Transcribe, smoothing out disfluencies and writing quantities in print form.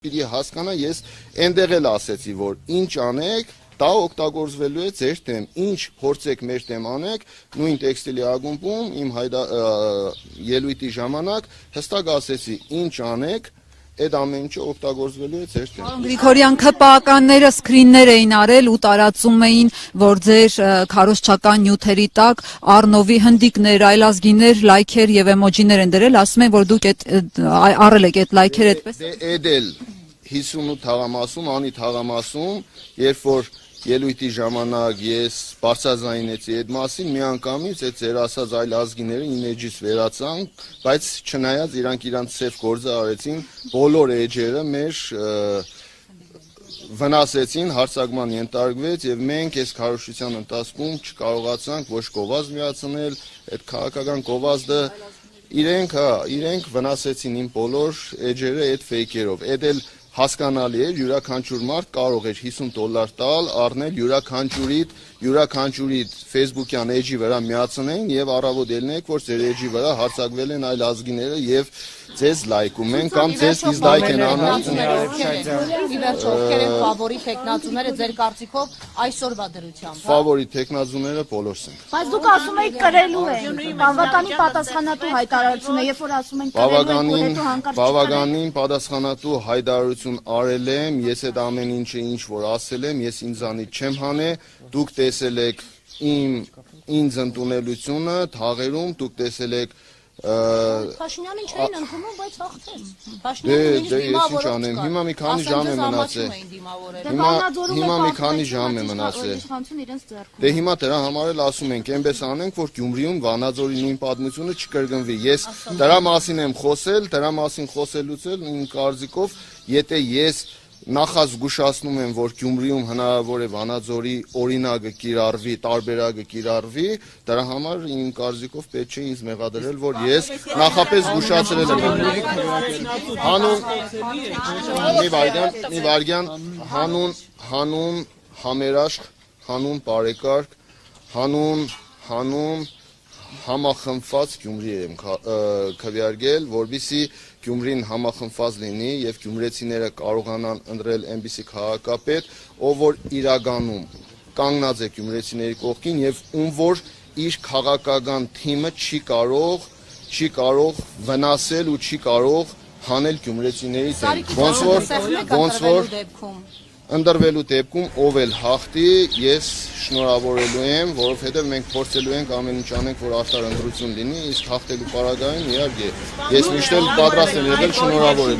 Պիտի հասկանա, ես այնտեղ էլ ասեցի, որ ինչ անեք, դա օգտագործվելու է ձեր դեմ, ինչ փորձեք մեր դեմ անեք, նույն տեքստիլի ակումբում իմ ելույթի ժամանակ հստակ ասեցի, ինչ անեք, այդ ամեն ինչը օգտագործվելու է ձեր դեմ։ Պարոն Գրիգորյան, ՔՊԱ-ականները սկրիններ էին արել ու տարածում էին, որ ձեր քարոզչական նյութերի տակ Առնովի հնդիկներ, այլազգիներ, լայքեր եւ էմոջիներ են դրել, ասում են, որ դուք առել եք այդ լայքերը այդպես։ Էդ էլ 58 թաղամասում, անի թաղամասում, երբ որ ելույթի ժամանակ ես բարձրաձայնեցի այդ մասին, միանգամից այդ ձեր ասած այլ ազգիները իմ էջից վերացան, բայց չնայած իրանք իրանց սև գործը արեցին, բոլոր էջերը մեր վնասեցին, հարձակման ենթարկվեց եւ մենք այս քարոզչության ընթացքում չկարողացանք ոչ գովազդ միացնել, այդ քաղաքական գովազդը իրենք վնասեցին իմ բոլոր էջերը այդ ֆեյքերով, այդ էլ հասկանալի է, յուրաքանչյուր մարդ կարող էր $50 տալ, առնել յուրաքանչյուրի Facebook-յան էջի վրա միացնեն եւ առավոտ ելնեք, որ ձեր էջի վրա հարձակվել են այլ ազգիները եւ ձեզ լայքում են կամ ձեզ դիզլայք են անում։ Ի վերջո ովքեր են ֆավորի տեխնացուները ձեր կարծիքով այսօրվա դրությամբ։ Ֆավորի տեխնացուները բոլորս են։ Բայց դուք ասում եք կրելու է, բավականին պատասխանատու հայտարարություն է, երբ որ ասում են կրելու է, հետո հանկարծ բավականին պատասխանատու հայտարարություն արել եմ, ես այդ ամեն ինչը ինչ որ ասել եմ, ես ինձանից չեմ հանե, դուք տեսել եք ինձ ընդունելությունը թաղերում, դուք տեսել եք Փաշինյանին չէին ընդունում, բայց հաղթեց։ Դե ես ինչ անեմ, հիմա մի քանի ժամ է մնացել։ Հիմա մի քանի ժամ է մնացել։ Դե հիմա դրա համար էլ ասում ենք, այնպես անենք, որ Գյումրիում Վանաձորի նույն պատմությունը չկրկնվի։ Ես դրա մասին եմ խոսել, դրա մասին խոսելուց էլ իմ կարծիքով, եթե ես նախազգուշացնում եմ, որ Գյումրիում հնարավոր է Վանաձորի օրինակը կիրառվի, տարբերակը կիրառվի, դրա համար իմ կարծիքով պետք չէ ինձ մեղադրել, որ ես նախապես զգուշացրել եմ։ Մի վարյան, հանուն համերաշխ, հանուն բարեկարգ, հանուն համախմբված Գյումրի եմ քվեարկել, որպեսզի Գյումրին համախմբված լինի եւ գյումրեցիները կարողանան ընտրել այնպիսի քաղաքապետ, ով որ իրականում կանգնած է գյումրեցիների կողքին եւ ում որ իր քաղաքական թիմը չի կարող վնասել ու չի կարող հանել գյումրեցիների դեմ։ Ոնց որ ընտրվելու դեպքում ով էլ հաղթի, ես շնորհավորելու եմ, որովհետև մենք փորձելու ենք ամեն ինչ անենք, որ արդար ընտրություն լինի, իսկ հաղթելու պարագային իհարկե ես միշտ էլ պատրաստ եմ եղել շնորհավորել։